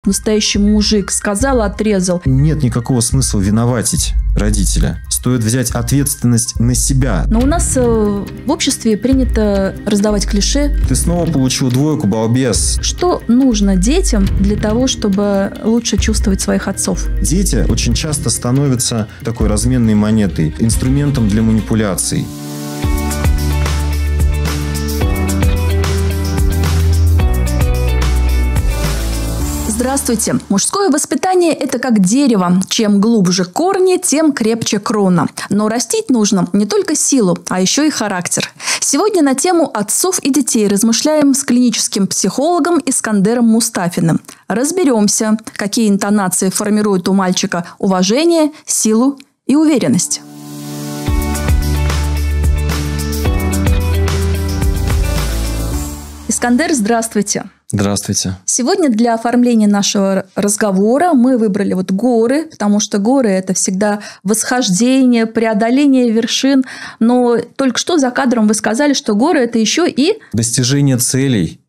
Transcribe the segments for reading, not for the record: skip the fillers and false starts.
Настоящий мужик сказал, отрезал. Нет никакого смысла виноватить родителя. Стоит взять ответственность на себя. Но у нас в обществе принято раздавать клише. Ты снова получил двойку, балбес. Что нужно детям для того, чтобы лучше чувствовать своих отцов? Дети очень часто становятся такой разменной монетой, инструментом для манипуляций. Здравствуйте! Мужское воспитание – это как дерево. Чем глубже корни, тем крепче крона. Но растить нужно не только силу, а еще и характер. Сегодня на тему отцов и детей размышляем с клиническим психологом Искандером Мустафиным. Разберемся, какие интонации формируют у мальчика уважение, силу и уверенность. Искандер, здравствуйте! Здравствуйте. Сегодня для оформления нашего разговора мы выбрали горы, потому что горы – это всегда восхождение, преодоление вершин. Но только что за кадром вы сказали, что горы – это еще и… достижение целей.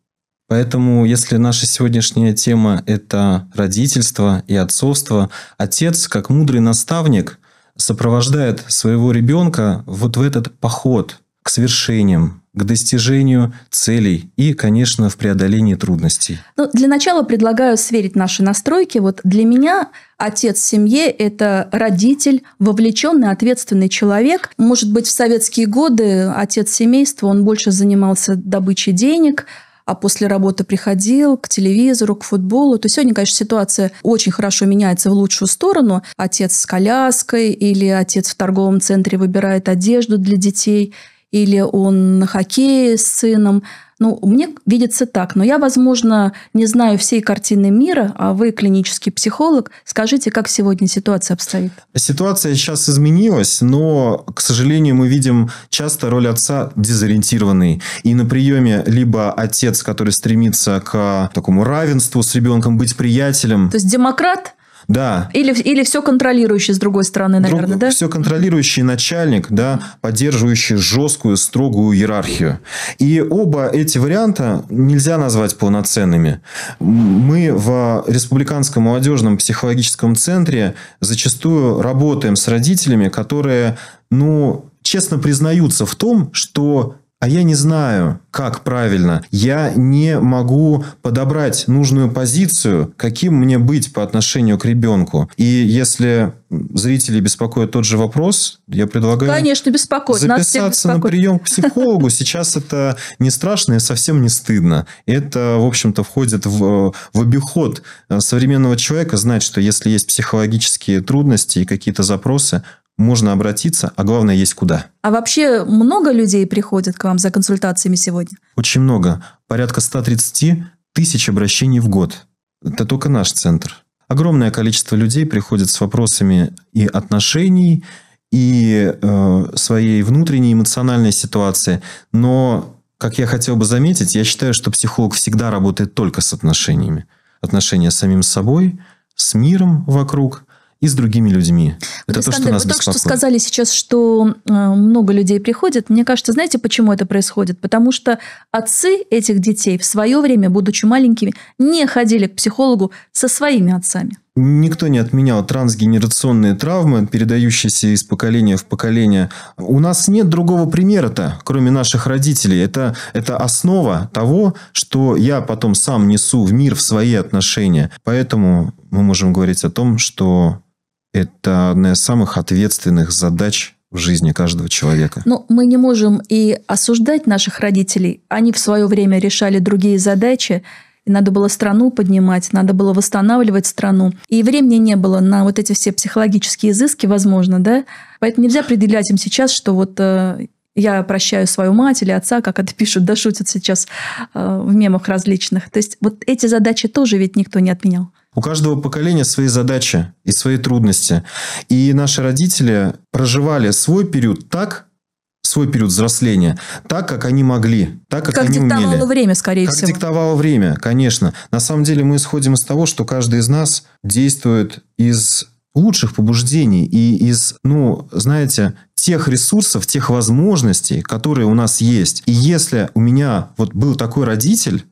Поэтому, если наша сегодняшняя тема – это родительство и отцовство, отец, как мудрый наставник, сопровождает своего ребенка вот в этот поход к свершениям, к достижению целей и, конечно, в преодолении трудностей. Для начала предлагаю сверить наши настройки. Для меня отец в семье – это родитель, вовлеченный, ответственный человек. Может быть, в советские годы отец семейства, он больше занимался добычей денег, а после работы приходил к телевизору, к футболу. То сегодня, конечно, ситуация очень хорошо меняется в лучшую сторону. Отец с коляской или отец в торговом центре выбирает одежду для детей – или он на хоккее с сыном. Мне видится так. Но я, возможно, не знаю всей картины мира, а вы клинический психолог. Скажите, как сегодня ситуация обстоит? Ситуация сейчас изменилась, но, к сожалению, мы видим часто роль отца дезориентированной. И на приеме либо отец, который стремится к такому равенству с ребенком, быть приятелем. То есть демократ? Да. Или все контролирующий с другой стороны, наверное, да? Все контролирующий начальник, да, поддерживающий жесткую, строгую иерархию. И оба эти варианта нельзя назвать полноценными. Мы в Республиканском молодежном психологическом центре зачастую работаем с родителями, которые, честно признаются в том, что а я не знаю, как правильно. Я не могу подобрать нужную позицию, каким мне быть по отношению к ребенку. И если зрители беспокоят тот же вопрос, я предлагаю конечно, беспокоит. записаться на прием к психологу. Сейчас это не страшно и совсем не стыдно. Это, в общем-то, входит в обиход современного человека, знать, что если есть психологические трудности и какие-то запросы, можно обратиться, а главное, есть куда. А вообще много людей приходят к вам за консультациями сегодня? Очень много. Порядка 130 тысяч обращений в год. Это только наш центр. Огромное количество людей приходит с вопросами и отношений, и своей внутренней эмоциональной ситуации. Но, как я хотел бы заметить, я считаю, что психолог всегда работает только с отношениями. Отношения с самим собой, с миром вокруг и с другими людьми. Это то, что нас беспокоит. Вы только что сказали сейчас, что много людей приходят. Мне кажется, знаете, почему это происходит? Потому что отцы этих детей в свое время, будучи маленькими, не ходили к психологу со своими отцами. Никто не отменял трансгенерационные травмы, передающиеся из поколения в поколение. У нас нет другого примера-то, кроме наших родителей. Это основа того, что я потом сам несу в мир, в свои отношения. Поэтому мы можем говорить о том, что это одна из самых ответственных задач в жизни каждого человека. Мы не можем и осуждать наших родителей. Они в свое время решали другие задачи. И надо было страну поднимать, надо было восстанавливать страну. И времени не было на эти все психологические изыски, возможно, да? Поэтому нельзя предъявлять им сейчас, что я прощаю свою мать или отца, как это пишут, да, шутят сейчас в мемах различных. То есть эти задачи тоже ведь никто не отменял. У каждого поколения свои задачи и свои трудности. И наши родители проживали свой период взросления, так, как они могли, так, как они умели. Как диктовало время, скорее всего. Как диктовало время, конечно. На самом деле мы исходим из того, что каждый из нас действует из лучших побуждений и из, знаете, тех ресурсов, тех возможностей, которые у нас есть. И если у меня вот был такой родитель,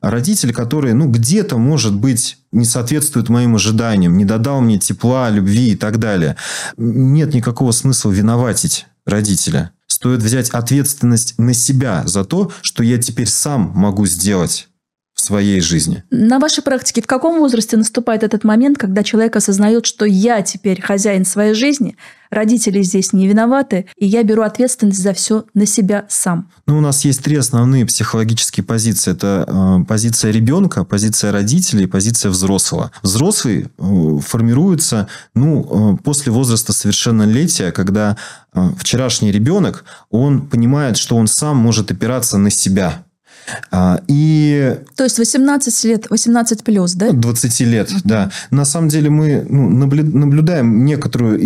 который, где-то, может быть, не соответствует моим ожиданиям, не додал мне тепла, любви и так далее, нет никакого смысла виноватить родителя. Стоит взять ответственность на себя за то, что я теперь сам могу сделать в своей жизни. На вашей практике в каком возрасте наступает этот момент, когда человек осознает, что я теперь хозяин своей жизни, родители здесь не виноваты, и я беру ответственность за все на себя сам? У нас есть 3 основные психологические позиции. Это позиция ребенка, позиция родителей и позиция взрослого. Взрослый формируется после возраста совершеннолетия, когда вчерашний ребенок, он понимает, что он сам может опираться на себя. То есть 18 лет, 18 плюс, да? 20 лет, да. На самом деле мы наблюдаем некоторую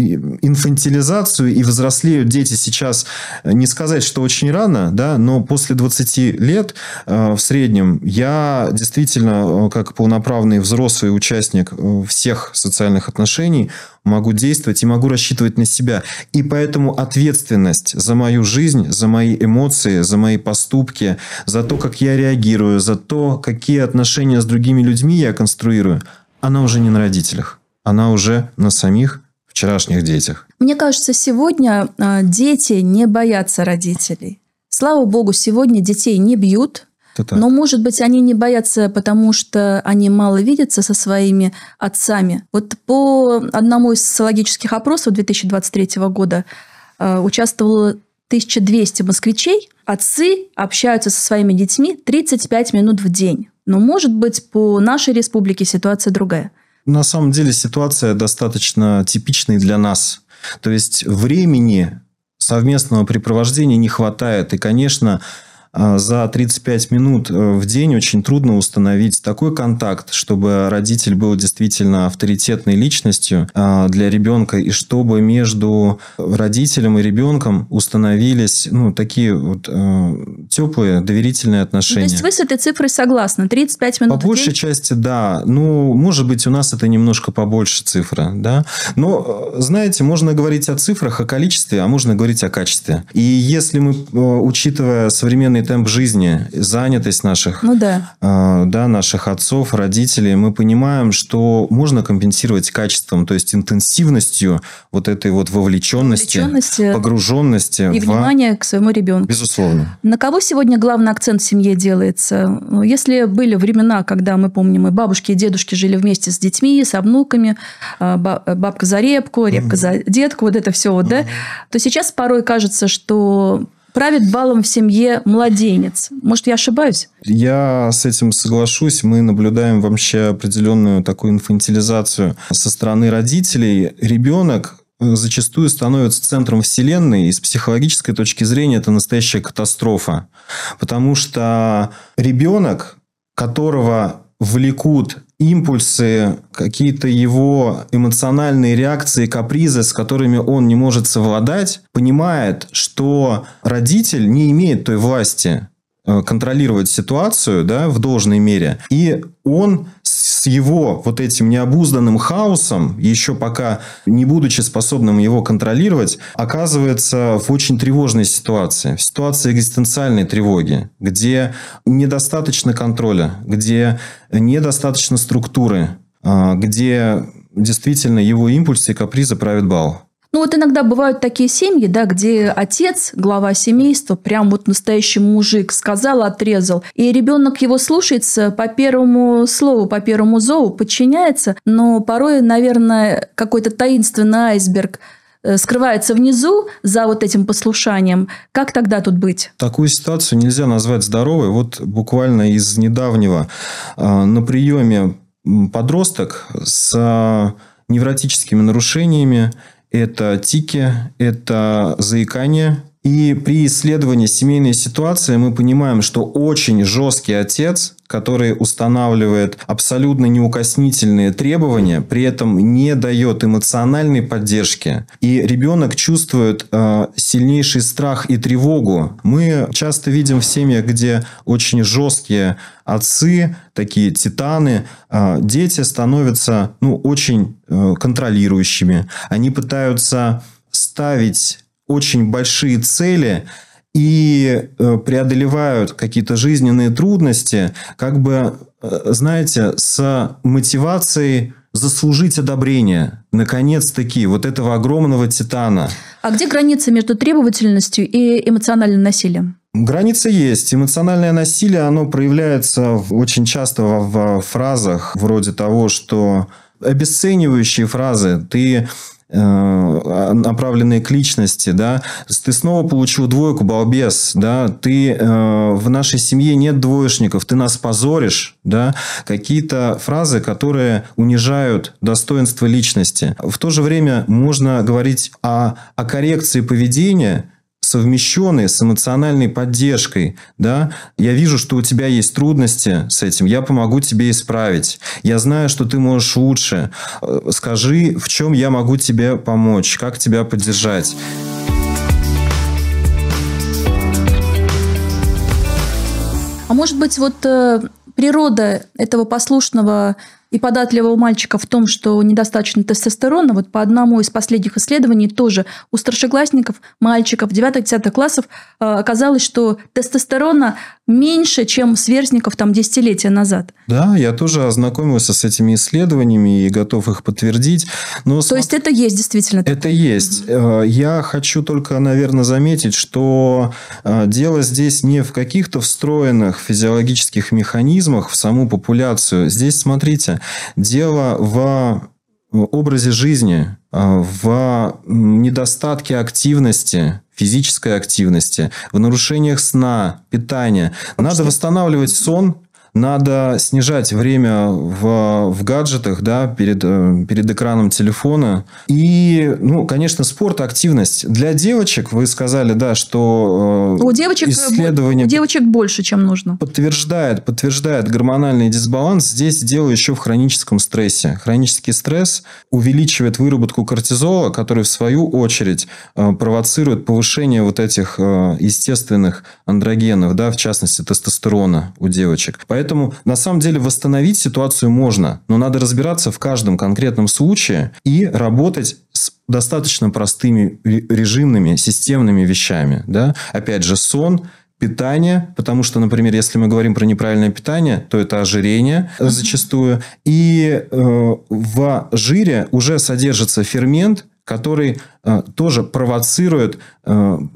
инфантилизацию, и взрослеют дети сейчас, не сказать, что очень рано, да, но после 20 лет в среднем я действительно, как полноправный взрослый участник всех социальных отношений, могу действовать и могу рассчитывать на себя. И поэтому ответственность за мою жизнь, за мои эмоции, за мои поступки, за то, как я реагирую, за то, какие отношения с другими людьми я конструирую, она уже не на родителях. Она уже на самих вчерашних детях. Мне кажется, сегодня дети не боятся родителей. Слава богу, сегодня детей не бьют. Но, может быть, они не боятся, потому что они мало видятся со своими отцами. Вот по одному из социологических опросов 2023 года участвовало 1200 москвичей. Отцы общаются со своими детьми 35 минут в день. Но, может быть, по нашей республике ситуация другая. На самом деле ситуация достаточно типичная для нас. То есть времени совместного препровождения не хватает. И, конечно, за 35 минут в день очень трудно установить такой контакт, чтобы родитель был действительно авторитетной личностью для ребенка, и чтобы между родителем и ребенком установились такие вот теплые, доверительные отношения. То есть вы с этой цифрой согласны? 35 минут по большей части, да. Может быть, у нас это немножко побольше цифра, да. Но, знаете, можно говорить о цифрах, о количестве, а можно говорить о качестве. И если мы, учитывая современный темп жизни, занятость наших, наших отцов, родителей, мы понимаем, что можно компенсировать качеством, то есть интенсивностью вот этой вот вовлеченности, погруженности и внимание к своему ребенку. Безусловно. На кого сегодня главный акцент в семье делается? Если были времена, когда, мы помним, и бабушки, и дедушки жили вместе с детьми, с внуками, бабка за репку, репка за детку, вот это все, то сейчас порой кажется, что правит балом в семье младенец. Может, я ошибаюсь? Я с этим соглашусь. Мы наблюдаем вообще определенную такую инфантилизацию со стороны родителей. Ребенок зачастую становится центром вселенной, и с психологической точки зрения это настоящая катастрофа. Потому что ребенок, которого влекут импульсы, какие-то его эмоциональные реакции, капризы, с которыми он не может совладать, понимает, что родитель не имеет той власти контролировать ситуацию, в должной мере. И он с его вот этим необузданным хаосом, еще пока не будучи способным его контролировать, оказывается в очень тревожной ситуации. В ситуации экзистенциальной тревоги, где недостаточно контроля, где недостаточно структуры, где действительно его импульсы и капризы правят бал. Иногда бывают такие семьи, где отец, глава семейства, прям вот настоящий мужик, сказал, отрезал. И ребенок его слушается по первому слову, по первому зову, подчиняется. Но порой, наверное, какой-то таинственный айсберг скрывается внизу за вот этим послушанием. Как тогда тут быть? Такую ситуацию нельзя назвать здоровой. Вот буквально из недавнего на приеме подросток с невротическими нарушениями. Это тики, это заикание, И при исследовании семейной ситуации мы понимаем, что очень жесткий отец, который устанавливает абсолютно неукоснительные требования, при этом не дает эмоциональной поддержки, и ребенок чувствует сильнейший страх и тревогу. Мы часто видим в семьях, где очень жесткие отцы, такие титаны, дети становятся очень контролирующими. Они пытаются ставить очень большие цели и преодолевают какие-то жизненные трудности, знаете, с мотивацией заслужить одобрение. Наконец-таки, вот этого огромного титана. А где граница между требовательностью и эмоциональным насилием? Граница есть. Эмоциональное насилие, оно проявляется очень часто в фразах вроде того, что обесценивающие фразы. Ты направленные к личности, да, ты снова получил двойку, балбес, да, в нашей семье нет двоечников, ты нас позоришь, да, какие-то фразы, которые унижают достоинство личности. В то же время можно говорить о коррекции поведения, совмещенные с эмоциональной поддержкой, да, я вижу, что у тебя есть трудности с этим, я помогу тебе исправить, я знаю, что ты можешь лучше, скажи, в чем я могу тебе помочь, как тебя поддержать. А может быть, природа этого послушного и податливого мальчика в том, что недостаточно тестостерона, по одному из последних исследований тоже у старшеклассников, мальчиков 9-10 классов оказалось, что тестостерона меньше, чем у сверстников десятилетия назад. Да, я тоже ознакомился с этими исследованиями и готов их подтвердить. То есть, это есть действительно? Это есть. Я хочу только, наверное, заметить, что дело здесь не в каких-то встроенных физиологических механизмах в саму популяцию. Здесь, смотрите, дело в образе жизни, в недостатке активности, физической активности, в нарушениях сна, питания. Надо восстанавливать сон, надо снижать время в гаджетах, да, перед экраном телефона. И, конечно, спорт, активность. Для девочек, вы сказали, да, что у девочек больше, чем нужно. Подтверждает гормональный дисбаланс. Здесь дело еще в хроническом стрессе. Хронический стресс увеличивает выработку кортизола, который, в свою очередь, провоцирует повышение этих естественных андрогенов, да, в частности, тестостерона у девочек. Поэтому, на самом деле, восстановить ситуацию можно, но надо разбираться в каждом конкретном случае и работать с достаточно простыми режимными, системными вещами. Да? Опять же, сон, питание, потому что, например, если мы говорим про неправильное питание, то это ожирение зачастую. И в жире уже содержится фермент, который тоже провоцирует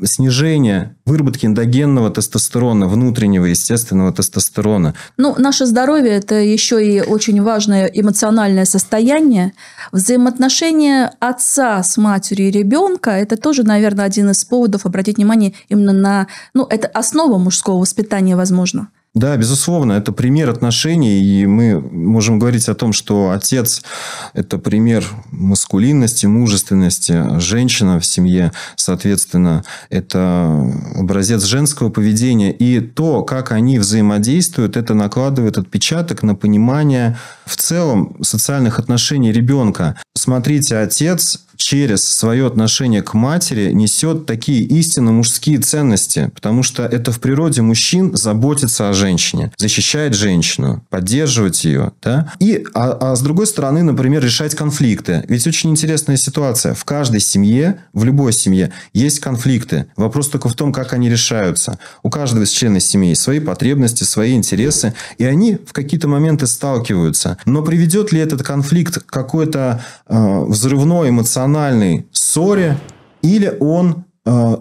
снижение выработки эндогенного тестостерона, внутреннего естественного тестостерона. Наше здоровье – это еще и очень важное эмоциональное состояние. Взаимоотношения отца с матерью и ребенка – это тоже, наверное, один из поводов обратить внимание именно на… это основа мужского воспитания, возможно. Да, безусловно, это пример отношений, и мы можем говорить о том, что отец – это пример маскулинности, мужественности, женщина в семье, соответственно, это образец женского поведения, и то, как они взаимодействуют, это накладывает отпечаток на понимание в целом социальных отношений ребенка. Смотрите, отец через свое отношение к матери несет такие истинно мужские ценности, потому что это в природе мужчин заботиться о женщине, защищать женщину, поддерживать ее. Да? А с другой стороны, например, решать конфликты. Ведь очень интересная ситуация. В каждой семье, в любой семье есть конфликты. Вопрос только в том, как они решаются. У каждого из членов семьи свои потребности, свои интересы, и они в какие-то моменты сталкиваются. Но приведет ли этот конфликт к какой-то взрывной эмоциональной ссоре, или он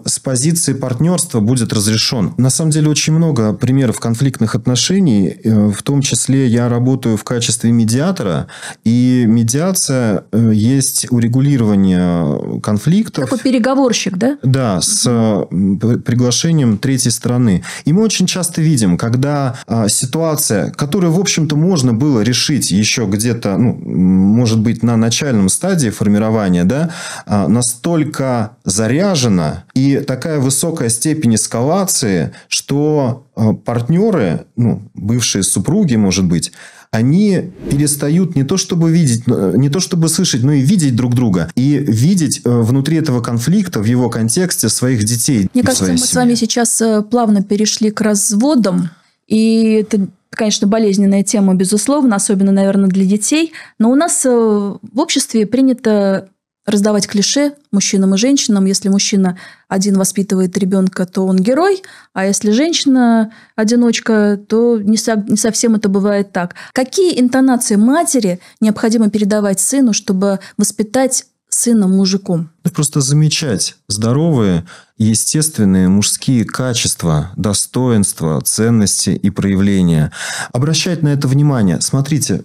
с позиции партнерства будет разрешен? На самом деле, очень много примеров конфликтных отношений. В том числе я работаю в качестве медиатора. И медиация есть урегулирование конфликтов. Такой переговорщик, да? Да, с приглашением третьей стороны. И мы очень часто видим, когда ситуация, которую, в общем-то, можно было решить еще где-то, может быть, на начальном стадии формирования, да, настолько заряжена, доверия и такая высокая степень эскалации, что партнеры, бывшие супруги, может быть, они перестают не то чтобы видеть, не то чтобы слышать, но и видеть друг друга. И видеть внутри этого конфликта, в его контексте, своих детей. Мне кажется, мы с вами сейчас плавно перешли к разводам. И это, конечно, болезненная тема, безусловно, особенно, наверное, для детей. Но у нас в обществе принято раздавать клише мужчинам и женщинам. Если мужчина один воспитывает ребенка, то он герой, а если женщина одиночка, то не совсем это бывает так. Какие интонации матери необходимо передавать сыну, чтобы воспитать сына мужиком? Просто замечать здоровые, естественные мужские качества, достоинства, ценности и проявления. Обращать на это внимание. Смотрите,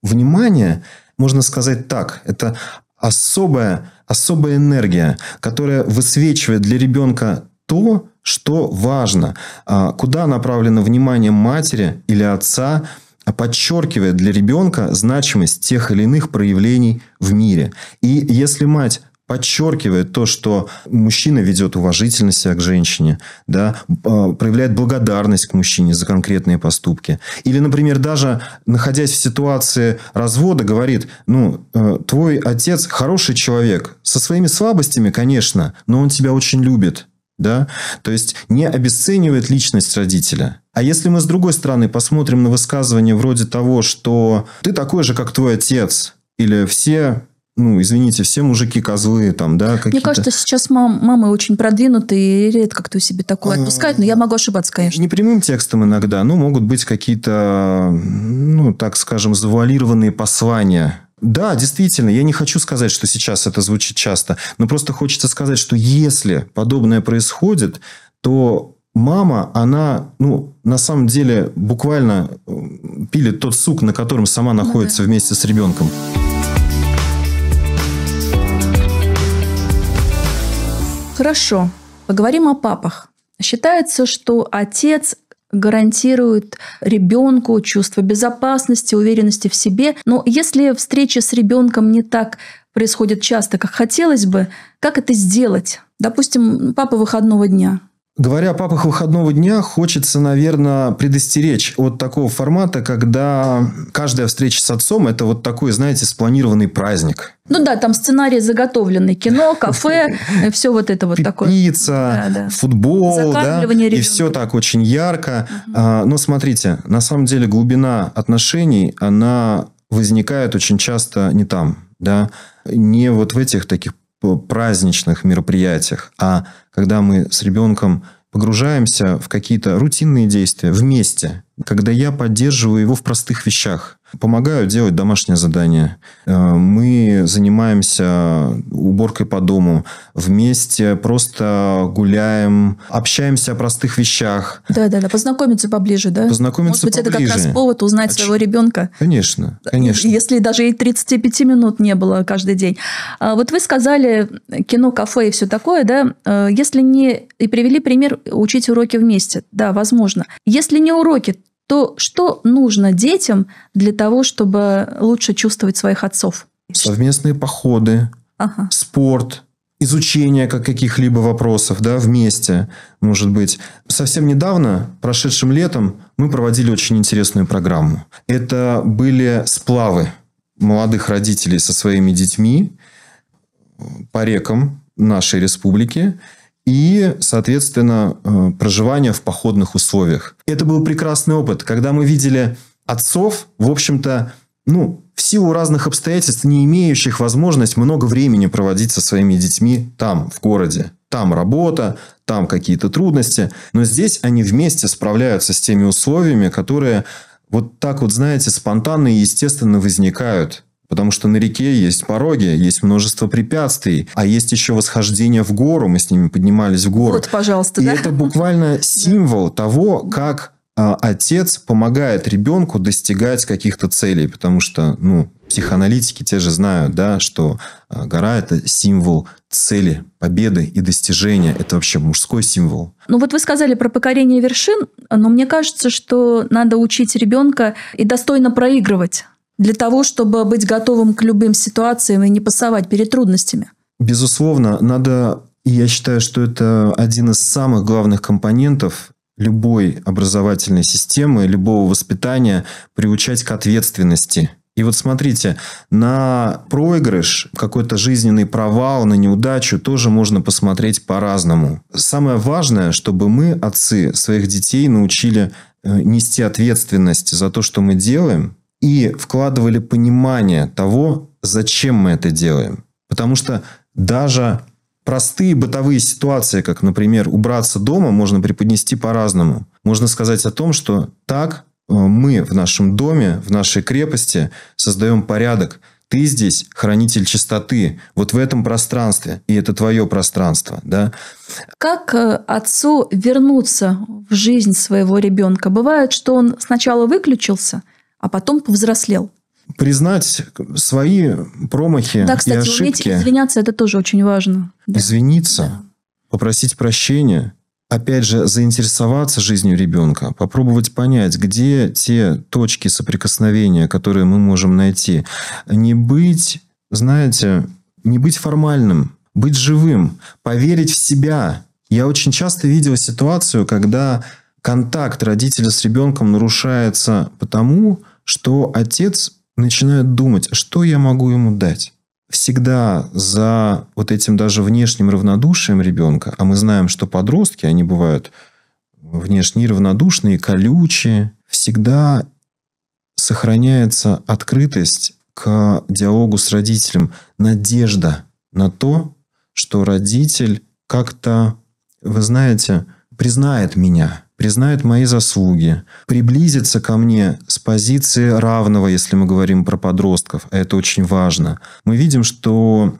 внимание, можно сказать так, это особая энергия, которая высвечивает для ребенка то, что важно, куда направлено внимание матери или отца, подчеркивает для ребенка значимость тех или иных проявлений в мире. И если мать подчеркивает то, что мужчина ведет уважительно себя к женщине, да, проявляет благодарность к мужчине за конкретные поступки. Или, например, даже находясь в ситуации развода, говорит, твой отец хороший человек, со своими слабостями, конечно, но он тебя очень любит. Да? То есть не обесценивает личность родителя. А если мы с другой стороны посмотрим на высказывания вроде того, что ты такой же, как твой отец, или все... все мужики козлы там, да, какие-то... Мне кажется, сейчас мамы очень продвинутые и редко кто себе такое отпускает, но я могу ошибаться, конечно. Не прямым текстом иногда, могут быть какие-то, так скажем, завуалированные послания. Да, действительно, я не хочу сказать, что сейчас это звучит часто, но просто хочется сказать, что если подобное происходит, то мама, она, на самом деле, буквально пилит тот сук, на котором сама находится вместе с ребенком. Хорошо, поговорим о папах. Считается, что отец гарантирует ребенку чувство безопасности, уверенности в себе. Но если встреча с ребенком не так происходит часто, как хотелось бы, как это сделать? Допустим, папа выходного дня. Говоря о папах выходного дня, хочется, наверное, предостеречь от такого формата, когда каждая встреча с отцом – это вот такой, знаете, спланированный праздник. Там сценарий заготовленный. Кино, кафе, все вот это вот такое. Пицца, футбол, и все так очень ярко. Но смотрите, на самом деле глубина отношений, она возникает очень часто не там. Да? Не вот в этих таких праздничных мероприятиях, а когда мы с ребенком погружаемся в какие-то рутинные действия вместе, когда я поддерживаю его в простых вещах, помогаю делать домашнее задание, мы занимаемся уборкой по дому, вместе просто гуляем, общаемся о простых вещах. Да, познакомиться поближе, да? Познакомиться поближе. Может быть, поближе. Это как раз повод узнать своего ребенка. Конечно. Если даже и 35 минут не было каждый день. Вот вы сказали кино, кафе и все такое, да? Если не... И привели пример учить уроки вместе. Да, возможно. Если не уроки, то что нужно детям для того, чтобы лучше чувствовать своих отцов? Совместные походы, спорт, изучение каких-либо вопросов, да, вместе, может быть. Совсем недавно, прошедшим летом, мы проводили очень интересную программу. Это были сплавы молодых родителей со своими детьми по рекам нашей республики. И, соответственно, проживание в походных условиях. Это был прекрасный опыт, когда мы видели отцов, в общем-то, в силу разных обстоятельств, не имеющих возможность много времени проводить со своими детьми там, в городе. Там работа, там какие-то трудности. Но здесь они вместе справляются с теми условиями, которые вот так вот, знаете, спонтанно и естественно возникают. Потому что на реке есть пороги, есть множество препятствий, а есть еще восхождение в гору. Мы с ними поднимались в гору. Вот, пожалуйста, и да? это буквально символ того, как отец помогает ребенку достигать каких-то целей. Потому что, психоаналитики те же знают, да, что гора – это символ цели, победы и достижения. Это вообще мужской символ. Вот вы сказали про покорение вершин, но мне кажется, что надо учить ребенка и достойно проигрывать. Для того, чтобы быть готовым к любым ситуациям и не пасовать перед трудностями. Безусловно, надо И я считаю, что это один из самых главных компонентов любой образовательной системы, любого воспитания – приучать к ответственности. И вот смотрите, на проигрыш, какой-то жизненный провал, на неудачу тоже можно посмотреть по-разному. Самое важное, чтобы мы, отцы, своих детей научили нести ответственность за то, что мы делаем, и вкладывали понимание того, зачем мы это делаем. Потому что даже простые бытовые ситуации, как, например, убраться дома, можно преподнести по-разному. Можно сказать о том, что так мы в нашем доме, в нашей крепости создаем порядок. Ты здесь хранитель чистоты, вот в этом пространстве, и это твое пространство. Да? Как отцу вернуться в жизнь своего ребенка? Бывает, что он сначала выключился, а потом повзрослел. Признать свои промахи да, кстати, и ошибки. Уметь извиняться – это тоже очень важно. Да. Извиниться, попросить прощения. Опять же, заинтересоваться жизнью ребенка, попробовать понять, где те точки соприкосновения, которые мы можем найти. Не быть, знаете, не быть формальным, быть живым, поверить в себя. Я очень часто видел ситуацию, когда контакт родителя с ребенком нарушается потому, что отец начинает думать, что я могу ему дать. Всегда за вот этим даже внешним равнодушием ребенка, а мы знаем, что подростки, они бывают внешне равнодушные, колючие, всегда сохраняется открытость к диалогу с родителем, надежда на то, что родитель как-то, вы знаете, признает меня, признает мои заслуги, приблизится ко мне с позиции равного, если мы говорим про подростков, а это очень важно. Мы видим, что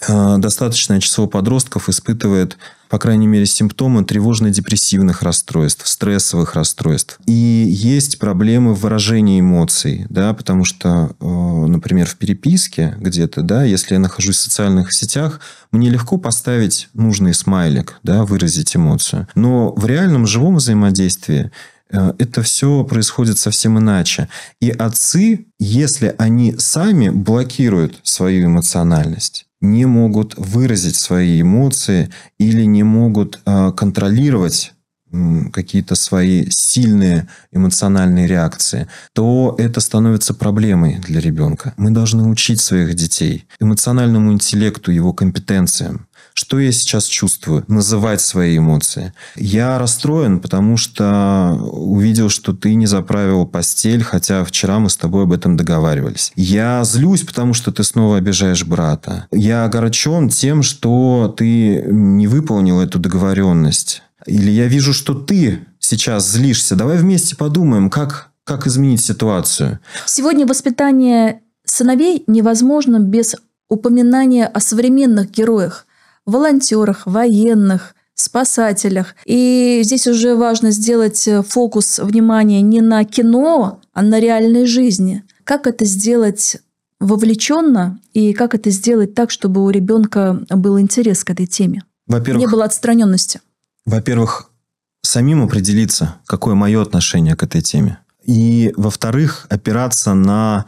достаточное число подростков испытывает, по крайней мере, симптомы тревожно-депрессивных расстройств, стрессовых расстройств. И есть проблемы в выражении эмоций, да, потому что, например, в переписке где-то, да, если я нахожусь в социальных сетях, мне легко поставить нужный смайлик, да, выразить эмоцию. Но в реальном живом взаимодействии это все происходит совсем иначе. И отцы, если они сами блокируют свою эмоциональность, не могут выразить свои эмоции или не могут контролировать какие-то свои сильные эмоциональные реакции, то это становится проблемой для ребенка. Мы должны учить своих детей эмоциональному интеллекту, его компетенциям. Что я сейчас чувствую? Называть свои эмоции. Я расстроен, потому что увидел, что ты не заправил постель, хотя вчера мы с тобой об этом договаривались. Я злюсь, потому что ты снова обижаешь брата. Я огорчен тем, что ты не выполнил эту договоренность. Или я вижу, что ты сейчас злишься. Давай вместе подумаем, как изменить ситуацию. Сегодня воспитание сыновей невозможно без упоминания о современных героях. Волонтерах, военных, спасателях. И здесь уже важно сделать фокус внимания не на кино, а на реальной жизни. Как это сделать вовлеченно и как это сделать так, чтобы у ребенка был интерес к этой теме? Не было отстраненности. Во-первых, самим определиться, какое мое отношение к этой теме. И, во-вторых, опираться на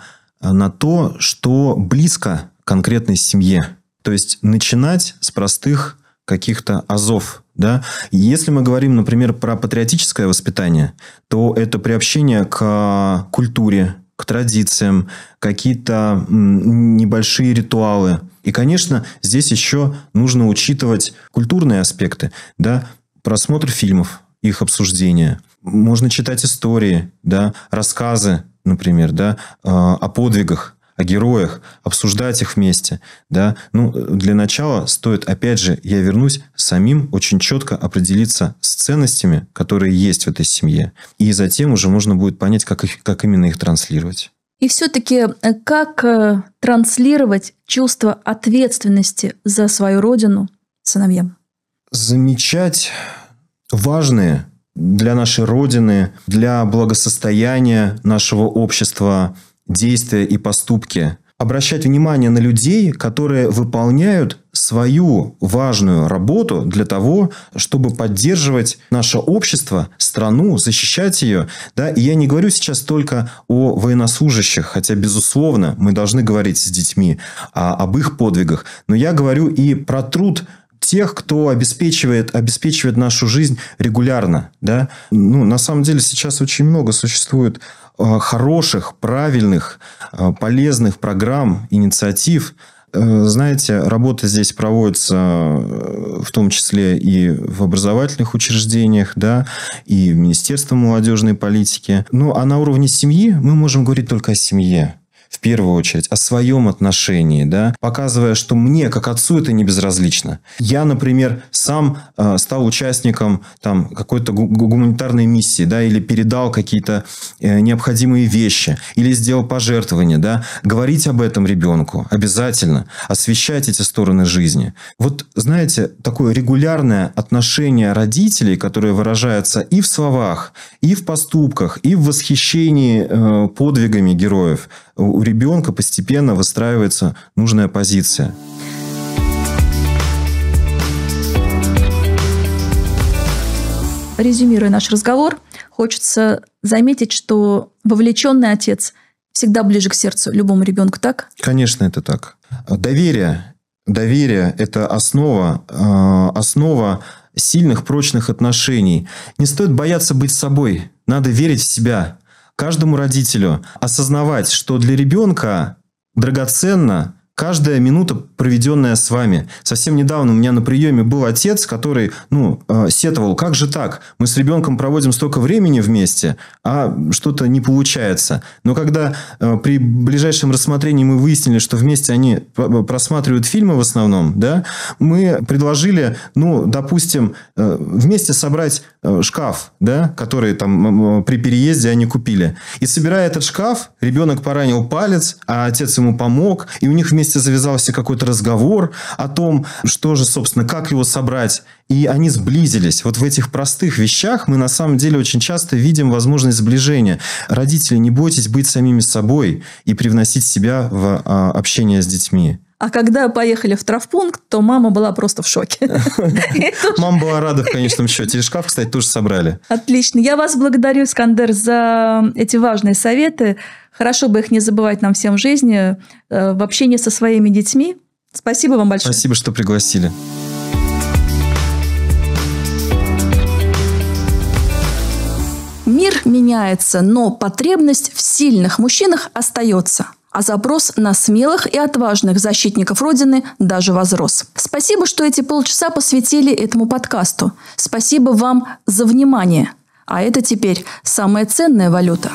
то, что близко конкретной семье. То есть начинать с простых каких-то азов. Да? Если мы говорим, например, про патриотическое воспитание, то это приобщение к культуре, к традициям, какие-то небольшие ритуалы. И, конечно, здесь еще нужно учитывать культурные аспекты. Да? Просмотр фильмов, их обсуждение. Можно читать истории, да? Рассказы, например, да? О подвигах, о героях, обсуждать их вместе. Да? Для начала стоит, опять же, я вернусь, самим очень четко определиться с ценностями, которые есть в этой семье. И затем уже можно будет понять, как именно их транслировать. И все-таки как транслировать чувство ответственности за свою родину сыновьям? Замечать важные для нашей Родины, для благосостояния нашего общества действия и поступки. Обращать внимание на людей, которые выполняют свою важную работу для того, чтобы поддерживать наше общество, страну, защищать ее. Да? И я не говорю сейчас только о военнослужащих, хотя, безусловно, мы должны говорить с детьми об их подвигах. Но я говорю и про труд тех, кто обеспечивает нашу жизнь регулярно. Да? На самом деле сейчас очень много существует хороших, правильных, полезных программ, инициатив. Знаете, работа здесь проводится в том числе и в образовательных учреждениях, да, и в Министерстве молодежной политики. А на уровне семьи мы можем говорить только о семье. В первую очередь, о своем отношении, да, показывая, что мне, как отцу, это не безразлично. Я, например, сам стал участником какой-то гуманитарной миссии, да, или передал какие-то необходимые вещи, или сделал пожертвование, да, говорить об этом ребенку обязательно, освещать эти стороны жизни. Знаете, такое регулярное отношение родителей, которое выражается и в словах, и в поступках, и в восхищении подвигами героев, у ребенка постепенно выстраивается нужная позиция. Резюмируя наш разговор, хочется заметить, что вовлеченный отец всегда ближе к сердцу любому ребенку, так? Конечно, это так. Доверие – это основа сильных, прочных отношений. Не стоит бояться быть собой. Надо верить в себя. Каждому родителю осознавать, что для ребенка драгоценна каждая минута, проведенная с вами. Совсем недавно у меня на приеме был отец, который сетовал, как же так? Мы с ребенком проводим столько времени вместе, а что-то не получается. Но когда при ближайшем рассмотрении мы выяснили, что вместе они просматривают фильмы в основном, да, мы предложили, допустим, вместе собрать шкаф, да, который при переезде они купили. И собирая этот шкаф, ребенок поранил палец, а отец ему помог, и у них вместе завязался какой-то разговор о том, что же, собственно, как его собрать. И они сблизились. В этих простых вещах мы на самом деле очень часто видим возможность сближения. Родители, не бойтесь быть самими собой и привносить себя в общение с детьми. А когда поехали в травмпункт, то мама была просто в шоке. Мама была рада в конечном счете. И шкаф, кстати, тоже собрали. Отлично. Я вас благодарю, Искандер, за эти важные советы. Хорошо бы их не забывать нам всем в жизни, в общении со своими детьми. Спасибо вам большое. Спасибо, что пригласили. Мир меняется, но потребность в сильных мужчинах остается. А запрос на смелых и отважных защитников Родины даже возрос. Спасибо, что эти полчаса посвятили этому подкасту. Спасибо вам за внимание. А это теперь самая ценная валюта.